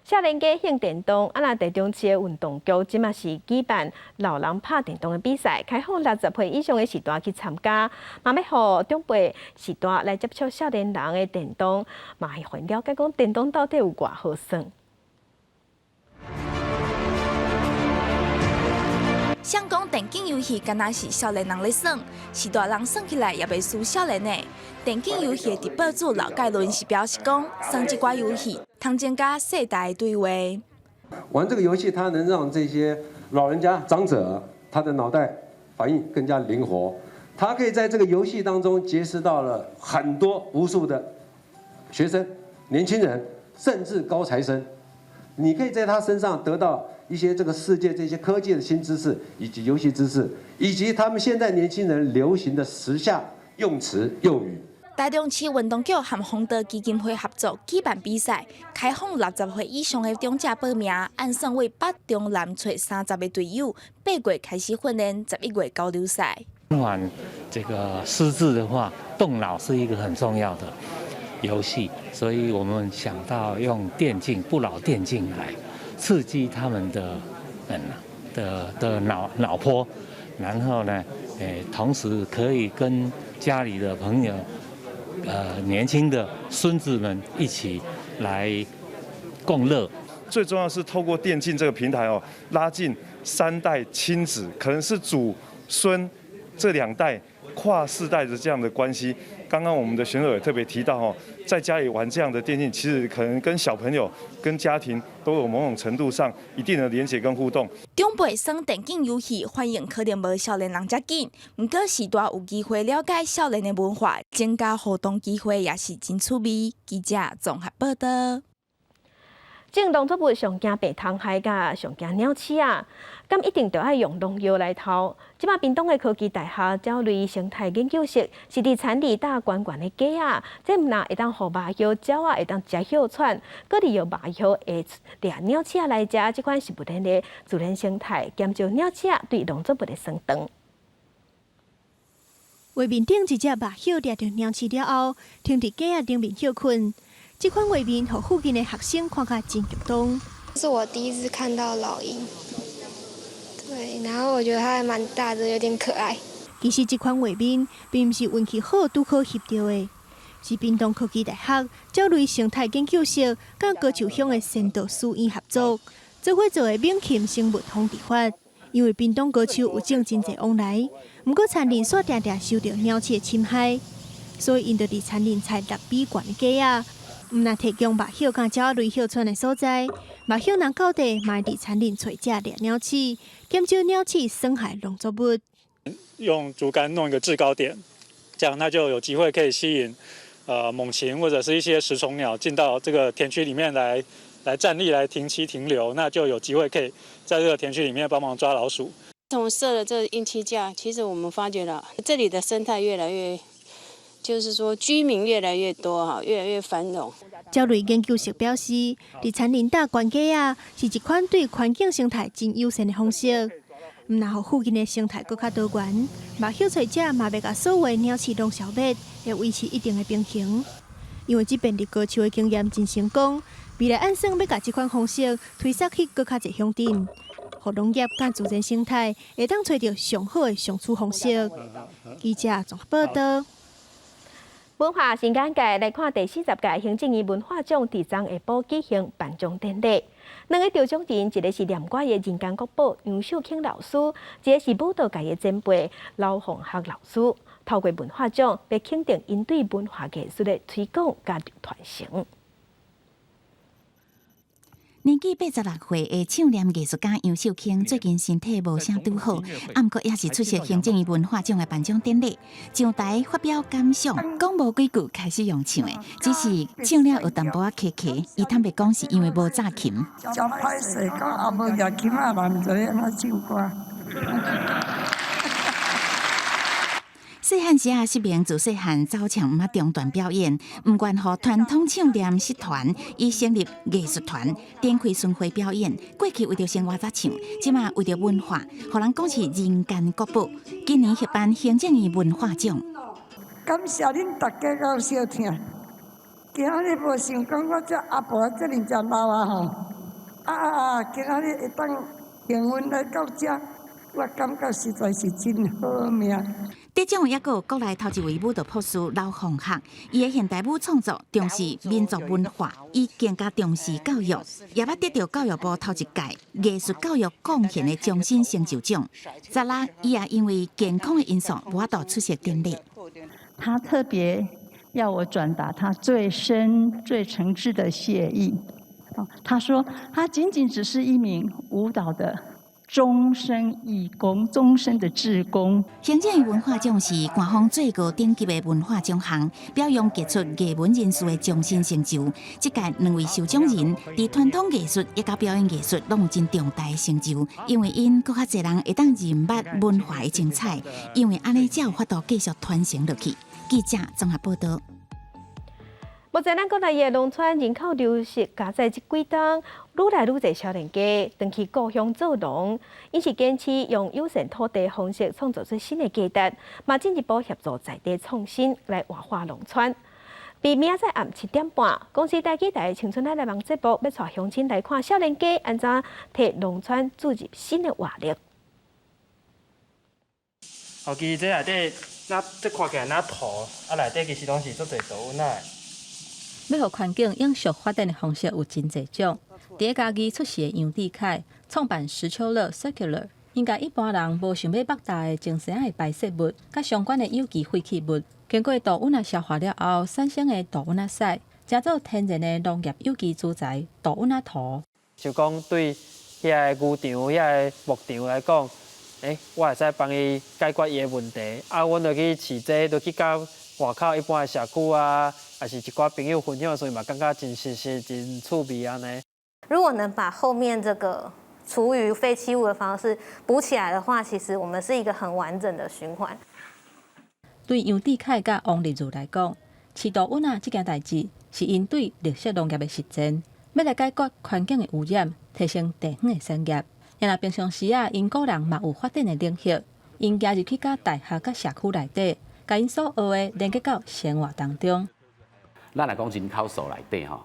Speaker 1: 少年家興電動，啊！那台中市的運動局即馬是舉辦老人拍電動的比賽，開放60歲以上的時代去參加，嘛要互長輩時代來接觸少年人的電動，嘛係會了解講電動到底有偌好耍。
Speaker 26: 想講電競遊戲，敢若是少年人咧耍，是大人耍起來也袂輸少年的。電競遊戲的得主劉介倫是表示講，耍這款遊戲通增加世代對話。
Speaker 27: 玩這個遊戲，它能讓這些老人家、長者
Speaker 3: 他的脑袋反应更加灵活，他可以在这个游戏当中结识到了很多无数的学生、年轻人，甚至高材生。你可以在他身上得到一些这个世界这些科技的新知识，以及游戏知识，以及他们现在年轻人流行的时下用词用语。
Speaker 26: 台中市运动局和弘道基金会合作举办比赛，开放60岁以上的长者报名，按算为北中南找30个队友，8月开始训练，11月交流赛。
Speaker 16: 玩这个失智的话，动脑是一个很重要的游戏，所以我们想到用电竞不老电竞来刺激他们的脑波，然后呢，同时可以跟家里的朋友。年轻的孙子们一起来共乐。
Speaker 17: 最重要是透过电竞这个平台哦，拉近3代亲子，可能是祖孙这2代跨世代的这样的关系。刚刚我们的选手也特别提到哦，在家里玩这样的电竞，其实可能跟小朋友、跟家庭都有某种程度上一定的连结跟互动。
Speaker 26: 中辈耍电竞游戏反应可能无少年人遮紧，不过时代有机会了解少年的文化，增加互动机会也是真趣味。记者综合报道。
Speaker 1: 正动作物上惊白虫害甲上惊鸟鼠啊，咁一定就要用农药来投。即马屏东的科技大学鸟类生态研究室是伫产地大关关的鸡啊，这毋但会当互麻药鸟啊会当食哮喘，佮利用麻药会掠鸟鼠来食，即款是不能的自然生态，减少鸟鼠对农作物的伤长。
Speaker 18: 画面顶一只麻药掠着鸟鼠了后，停伫鸡仔顶面休困。这款画面，让附近的学生看甲真激动。
Speaker 19: 这是我第一次看到老鹰，对，然后我觉得它还蛮大的，有点可爱。
Speaker 18: 其实这款画面并不是运气好拄好翕到的，是屏东科技大学鸟类生态研究室甲高树乡的先导书院合作，做伙做的免禽生物防治法。因为屏东高树有种真侪往来，不过田林却常常受到鸟鼠的侵害，所以因就伫田林采6米悬的鸡仔。毋但提供麻药甲鸟类哮喘的所在，麻药人到地嘛会伫田林找食掠鸟鼠，减少鸟鼠伤害农作物。
Speaker 20: 用竹竿弄一个制高点，这样它就有机会可以吸引猛禽或者是一些食虫鸟进到这个田区里面来站立、来停栖停留，那就有机会可以在这个田区里面帮忙抓老鼠。
Speaker 27: 从设了这应栖架，其实我们发觉了这里的生态越来越。就是说，居民越来越多哈，越来越繁荣。
Speaker 18: 鸟类研究室表示，伫田林搭关鸡啊，是一款对环境生态真友善的方式。毋但互附近的生态更较多元，麻药采者嘛要甲所有鸟鼠拢消灭，来维持一定的平衡。因为这边伫高树的经验真成功，未来按算要甲这款方式推展去更较侪乡镇，互农业甲自然生态会当找到上好的相处方式。记者综合报道。
Speaker 1: 文化新眼界来看第40届行政院文化奖伫昨下晡举行颁奖典礼。2个得奖人，一个是念歌的人间国宝杨秀卿老师，一个是舞蹈界的前辈老凤学老师。透过文化奖，要肯定因对文化艺术的推广加传承。
Speaker 2: 年纪86岁的唱念艺术家杨秀卿，最近身体无啥拄好，不过也是出席行政院文化奖的颁奖典礼，上台发表感想，讲无几句开始用唱的，只是唱了有淡薄仔卡卡，伊坦白讲是因为无炸琴。
Speaker 28: 真歹势，讲也无抓琴啊，嘛毋知安怎唱歌。
Speaker 2: 细汉时啊，失明自细汉走唱毋捌中段表演，毋愿互传统唱念失传，伊成立艺术团，展开巡回表演。过去为着生活才唱，即马为着文化，互人讲是人间国宝。今年迄颁行政院文化奖。
Speaker 28: 感谢恁大家到收听。今仔日无想讲我这阿婆这尔只老啊吼，今仔日会当幸运来到这，我感觉实在是真好命。
Speaker 2: 得奖也有国内头一位舞蹈博士老凤学，伊的现代舞创作重视民族文化，伊更加重视教育，也捌得到教育部头一届艺术教育贡献的终身成就奖。昨日伊也因为健康的因素无法度出席典礼。
Speaker 29: 他特别要我转达他最深、最诚挚的谢意。他说，他仅仅只是一名舞蹈的终身义工、终身的志工。
Speaker 2: 行政文化奖是官方最高等级的文化奖项，表扬杰出艺文人士的终身成就。这届2位受奖人，在传统艺术也甲表演艺术拢有真重大的成就，因为因更较侪人会当认捌文化的精彩，因为安尼才有法度继续传承落去。记者综合报道。
Speaker 1: 目前咱国内的农村人口流失，加在这几冬，愈来愈侪少年家回去故乡做农，因是坚持用有限土地方式创造出新的价值，嘛进一步协助在地创新来活化农村。比明仔载暗7点半，公司台记台青春爱来网节目要带乡亲来看少年家安怎替农村注入新的活力。
Speaker 4: 后期这内底，那这看起来那土，内底其实拢是做侪稻仔。
Speaker 6: 要互环境永续发展的方式有真侪种。伫家己出世的杨志凯创办石秋乐 Circular， 因甲一般人无想要擘大的精神的排泄物，甲相关的有机废弃物，经过稻耘消化了后，产生的稻耘屎，加做天然的农业有机资材稻耘土。
Speaker 4: 就讲对遐个牛场、遐个牧场来讲，我会使帮伊解决伊的问题。阮就去饲这，就去甲外口一般的社区啊，还是一寡朋友分享，所以嘛感觉真新鲜、真趣味安尼。
Speaker 7: 如果能把后面这个厨余废弃物的方式补起来的话，其实我们是一个很完整的循环。
Speaker 6: 对杨志凯甲王丽如来讲，饲稻耘这件代志是因对绿色农业的实践，要来解决环境的污染，提升地方的产业。也若平常时因个人嘛有发展的领域，因加入去甲大学甲社区内底。甲因所学的连接到生活当中。
Speaker 8: 咱来讲人口数内底吼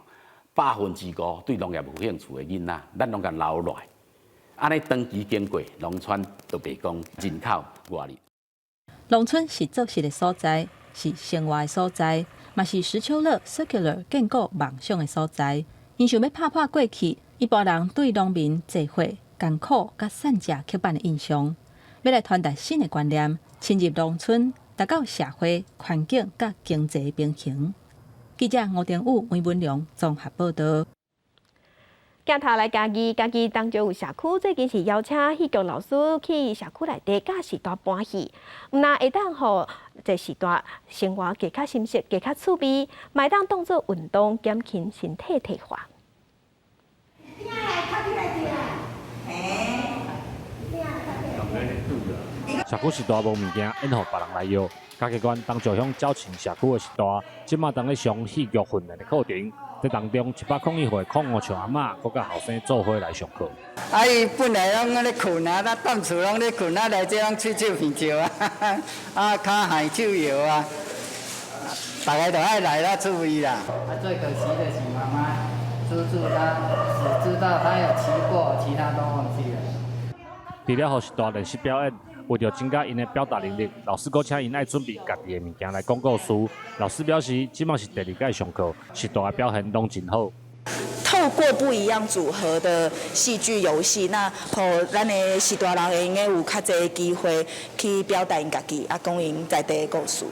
Speaker 8: ，5%对农业有兴趣的囡仔，咱拢甲留落来。安尼长期经过，农村就袂讲人口外力。
Speaker 6: 农村是做事的所在，是生活的所在，嘛是石秋乐 Circular 建构梦想的所在。因想要打破过去一般人对农民济货、艰苦甲善食刻板的印象，要来传达新的观念，深入农村。达到社会、环境甲经济平衡。记者吴定武、魏文良综合报道。
Speaker 1: 镜头来家己当中有社区，最近是邀请戏剧老师去社区内底教时代搬戏，毋但会当互这时代生活加较深刻、加较趣味，嘛会当当作运动减轻身体退化。
Speaker 9: 社区时代无物件，演互别人来要。嘉义县东石乡招亲社区的时代，即马当咧上戏剧训练的课程，在当中100岁抗50像阿嬷，佮甲后生做伙来上课。
Speaker 21: 伊本来拢咧困啊，咱当厝拢咧困啊，来这样吹手鼻照啊，骹海手摇啊，大家都爱来啦，趣味啦。
Speaker 23: 最可惜的是妈妈叔叔他只知道他有骑过，其他都忘记了。
Speaker 9: 除了互时代练习表演。为了增加因的表达能力，老师阁请因爱准备家己的物件来讲故事。老师表示，即马是第2届上课，时代的表现拢真好。
Speaker 24: 透过不一样组合的戏剧游戏，那互咱的时代人会用有较侪机会去表达因家己，讲因在地的故事。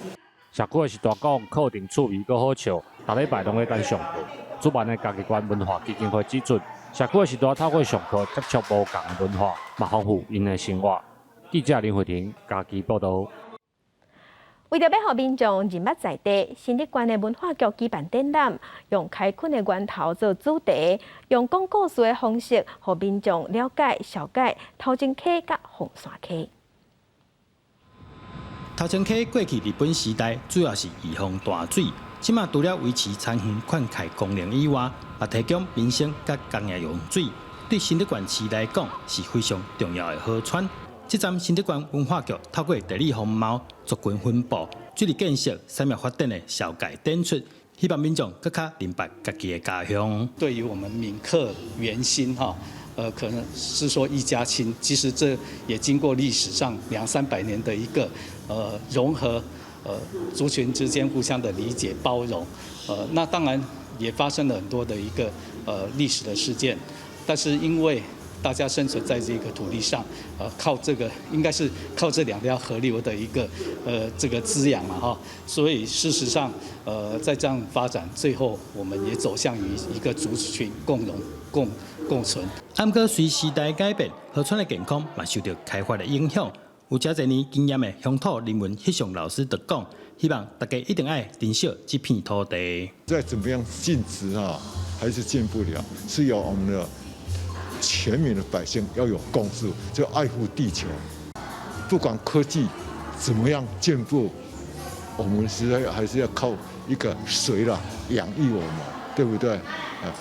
Speaker 9: 社区的时代讲课程趣味阁好笑，逐礼拜拢会等上课。主办的嘉义县文化基金会指出，社区的时代透过上课接触无同的文化，嘛丰富因的生活。记者林慧婷家己报道。
Speaker 1: 为着要让民众认捌在地，新竹县的文化局举办展览，用开垦的源头做主题，用讲故事的方式，让民众了解、小解头前溪甲凤山溪。
Speaker 25: 头前溪过去日本时代主要是预防大水，即马除了维持残垣灌溉功能以外，也提供民生甲工业用水，对新竹县市来讲是非常重要的河川。这站新竹县文化局透过地理风貌、族群分布、水利建设、产业发展的小解展出，希望民众更加明白家己的家乡。
Speaker 30: 对于我们闽客原心可能是说一家亲，其实这也经过历史上200-300年的一个融合，族群之间互相的理解包容，那当然也发生了很多的一个历史的事件，但是因为大家生存在这个土地上，靠这个应该是靠这2条河流的一个这个滋养嘛哈，所以事实上在这样发展，最后我们也走向于一个族群共荣共存。
Speaker 25: 不过随时代改变，河川的健康嘛受到开发的影响。有这侪年经验的乡土人文翕相老师就讲，希望大家一定要珍惜这片土地。
Speaker 3: 再怎么样禁止还是禁不了，是由我们的全民的百姓要有共识，就爱护地球。不管科技怎么样进步，我们实在还是要靠一个水啦养育我们，对不对？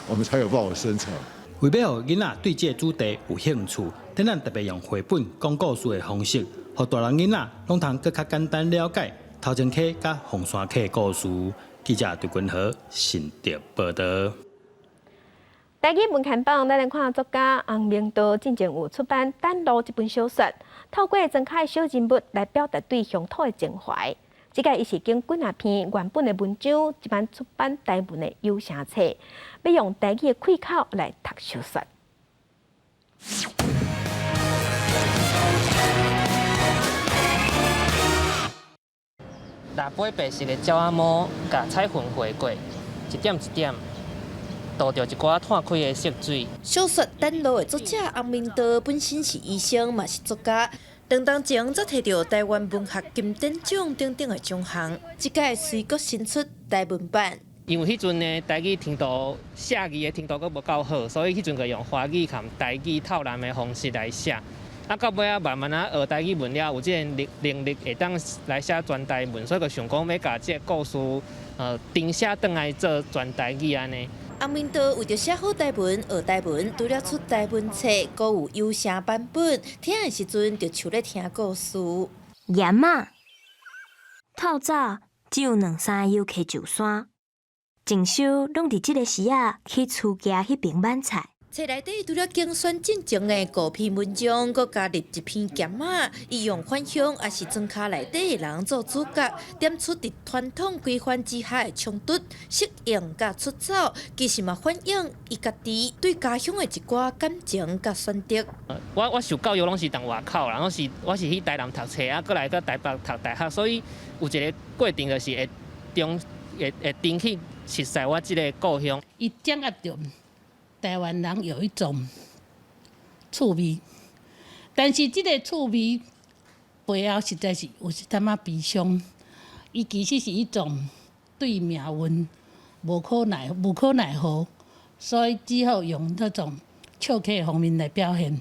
Speaker 3: 我们才有办法生存。
Speaker 25: 为要让囡仔对这个主题有兴趣，咱特别用绘本讲故事的方式，让大人囡仔拢通更加简单了解头前溪甲凤山溪的故事。记者对君和新竹报道。
Speaker 1: 台语文刊榜，咱来看作家洪明道之前有出版《淡路》这本小说，透过曾凯小人物来表达对乡土的情怀。这个伊是经几啊篇原本的文章，一般出版台文的有声册，要用台语的开口来读小说。
Speaker 5: 大杯白色的鸟仔毛，甲彩云画过，一点一点，倒着一寡摊开的色水。
Speaker 10: 小说《淡路》的作者洪明道本身是医生，嘛是作家。2年前则摕到台湾文学金典奖等等的奖项，这届随国新出台文版。
Speaker 5: 因为迄阵的台语程度写字的程度阁无够好，所以迄阵就用华语含台语透蓝的方式来写。啊，到尾啊慢慢啊学台语文了，有这个能力会当来写全台文，所以就想讲要甲这个故事定写转来做全台语安尼。
Speaker 10: 洪明道为着写好台文、学台文，除了出台文册，阁有有声版本。听的时阵，就像咧听故事。
Speaker 11: 盐啊，透早只有2-3个游客上山，前手拢伫即个时啊去厝家迄边买菜。
Speaker 10: 册内底除了竞选进前的5篇文章，阁加入1篇咸仔，以用返乡也是庄脚内底的人做主角，点出伫传统规范之下的冲突、适应甲出走，其实嘛反映伊家己对家乡的一寡感情甲选择。
Speaker 5: 我受教育拢是当外口啦，我是去台南读册啊，过来到台北读大学，所以有一个过程就是会顶去熟悉我即个故乡。
Speaker 12: 伊掌握着台湾人有一种趣味，但是这个趣味背后实在是有一点仔悲伤。伊其实是一种对命运无可奈何，所以只好用那种笑客的方面来表现。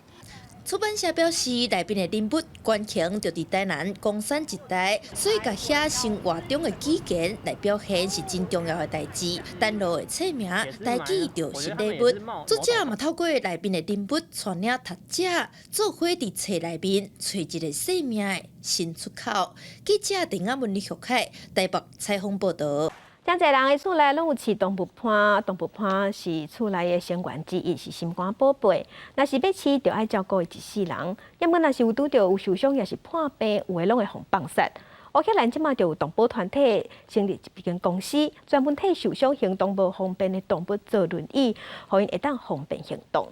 Speaker 10: 出版社表示，内面的人物关情就伫台南公山一带，所以甲写生活中的语言来表现是真重要的代志。淡路的册名台语就是礼物，作者嘛透过内面的人物带领读者做伙伫册内面找一个生命的新出口。记者电影文理学凯台北采访报道。
Speaker 1: 真侪人的厝内拢有饲动物伴，动物伴是厝内的成员之一，是心肝宝贝。若是要饲，就爱照顾伊一世人。要么若是有拄到有受伤，也是破病，有诶拢会互放杀。乌克兰即马就有动保团体成立一间公司，专门替受伤行动无方便的动物做轮椅，互因会当方便行动。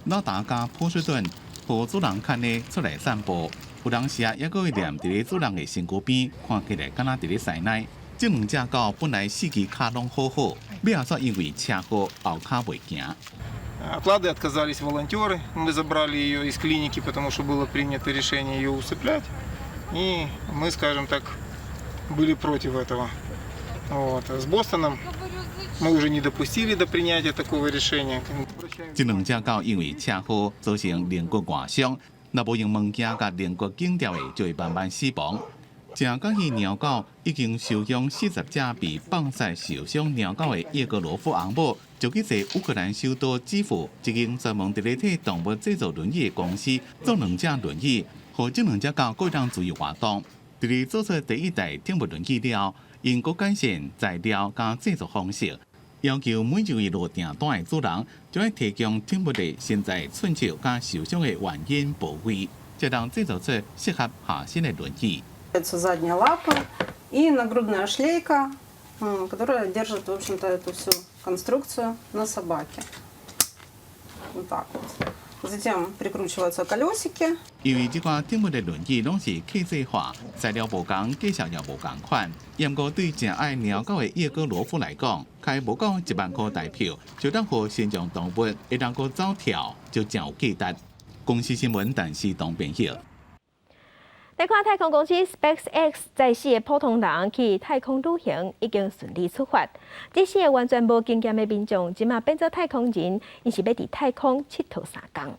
Speaker 13: 老大家波士顿和主人牵咧出来散步。有当时也阁会黏伫咧主人的身躯边，看起来敢若伫咧晒奶。这2只狗本来4只脚拢好好，尾后煞因为车祸后脚袂行。
Speaker 14: Оклады отказались волонтеры. Мы забрали ее из клиники, потому что было принято решение ее усыплять. И мы, скажем так, были против этого. Вот. С Бостоном мы уже не допустили до принятия такого решения.
Speaker 13: 这2只狗因为车祸造成连骨外伤。若无用物件甲连骨紧掉的，就会慢慢死亡。正港去鸟狗已经收养40只被放杀受伤鸟狗的叶格罗夫昂母，就去在乌克兰首都基辅一间专门伫咧替动物制造轮椅的公司做2只轮椅，互这2只狗各当自由活动。伫咧做出第1代动物轮椅了，因国改善材料甲制作方式。要求每一位落订单的主人，就要提供动物的身材寸尺甲受伤的原因部位，才能制造出适合下身的轮椅。
Speaker 15: Задняя лапа и нагрудная шлейка, которая держит, в общем-то, эту всю конструкцию на собаке. Вот так вот. Затем прикручиваются колесики.
Speaker 13: 因为这款顶部的轮椅拢是刻字化，材料无同，介绍也无同款。不过对真爱鸟狗的叶哥罗夫来讲，开无到1万块台票，就当和心脏动物会当个走跳，就真有价值。公司新闻，但是当朋友。
Speaker 1: 来看太空公司 SpaceX 在世的普通人去太空旅行已经顺利出发。这些完全无经验的民众，即马变做太空人，因是要伫太空佚佗3天。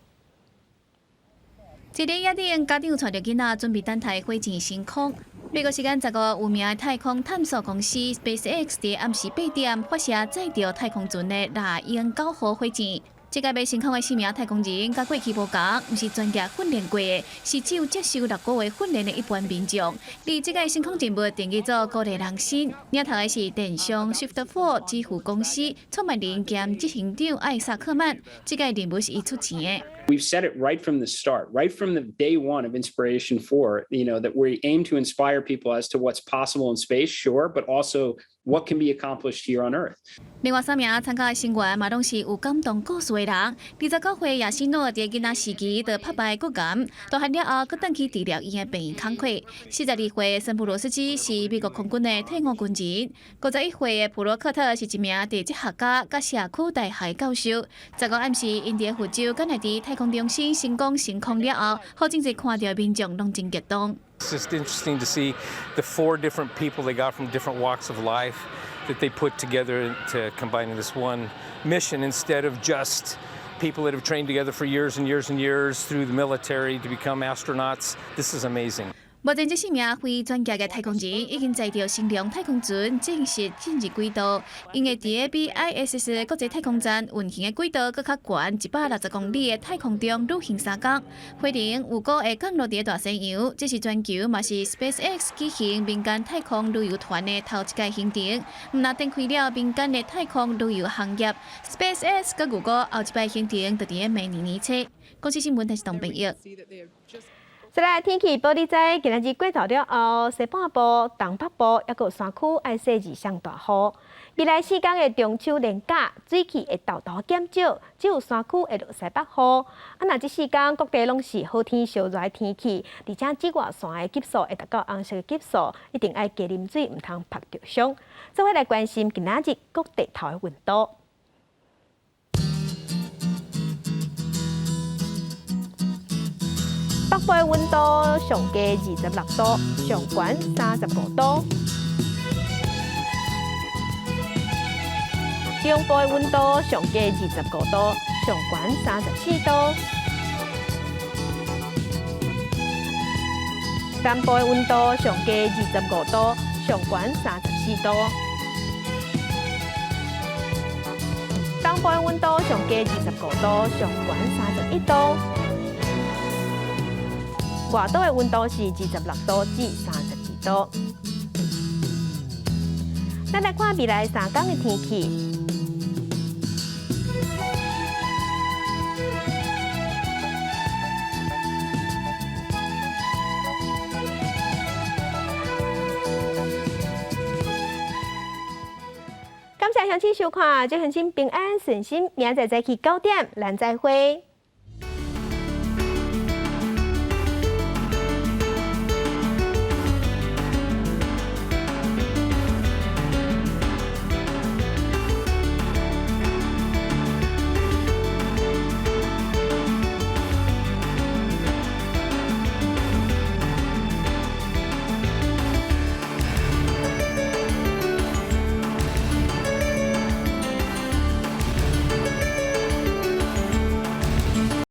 Speaker 16: 一日夜顶，家长带着囡仔准备等待火箭升空。美国时间15日，有名的太空探索公司 SpaceX 伫暗时8点发射载着太空船的猎鹰9号火箭。这个要升空的4名太空人，甲过去无同，毋是专业训练过的，是只有接受6个月训练的一般民众。而这个升空任务定义做鼓励人心。领头的是电商 Shift4 支付公司创办人兼执行长艾萨克曼。这个任务是伊出钱的。
Speaker 17: We've said it right from the start, right from the day one of Inspiration 4, that we aim to inspire people as to what's possible in space, sure, but also what can be accomplished here on Earth.
Speaker 16: 另外3名参加的成员嘛，拢是有感动故事的人。29岁亚西诺伫囡仔时期就拍败骨癌，大汉了后，佮转去治疗伊的病康溃。42岁的森普罗斯基是美国空军的退伍军人。51岁的普罗克特是一名地质学家，甲社区大学教授。15暗时，因伫福州跟来伫太空中心成功升空了后，好真侪看到民众拢真激动。
Speaker 18: It's just interesting to see the 4 different people they got from different walks of life that they put together to combine in this one mission instead of just people that have trained together for years and years and years through the military to become astronauts. This is amazing.
Speaker 16: 目前这4名非专业的太空人已经载着新量太空船正式进入轨道，因会伫个比 ISS 国际太空站运行的轨道搁较悬160公里的太空中旅行3天。飞艇有个会降落伫大西洋，这是全球嘛是 SpaceX 举行民间太空旅游团的头一届行程，毋但展开了民间的太空旅游行业 ，SpaceX 佮预告后一摆行程就伫个明年年初。公司新闻台是董平玉。
Speaker 1: 再来天气报你知，今日过头了后，西半部、东北部还有山区爱细日上大雨。未来4天的中秋连假，水气会大大减少，只有山区会落西北雨。那这4天各地拢是好天烧热的天气，而且紫外线的级数会达到红色的级数，一定爱加啉水，唔通晒着伤。做伙来关心今仔日各地头的温度。北部的温度上低26度，上悬35度；中部的温度上低29度，上悬34度；南部的温度上低25度，上悬34度；东部的温度上低29度，上悬31度。外岛的温度是26度至32度。咱来看未来3天的天气。感谢乡亲收看，祝乡亲平安顺心，明仔载早起9点，咱再会。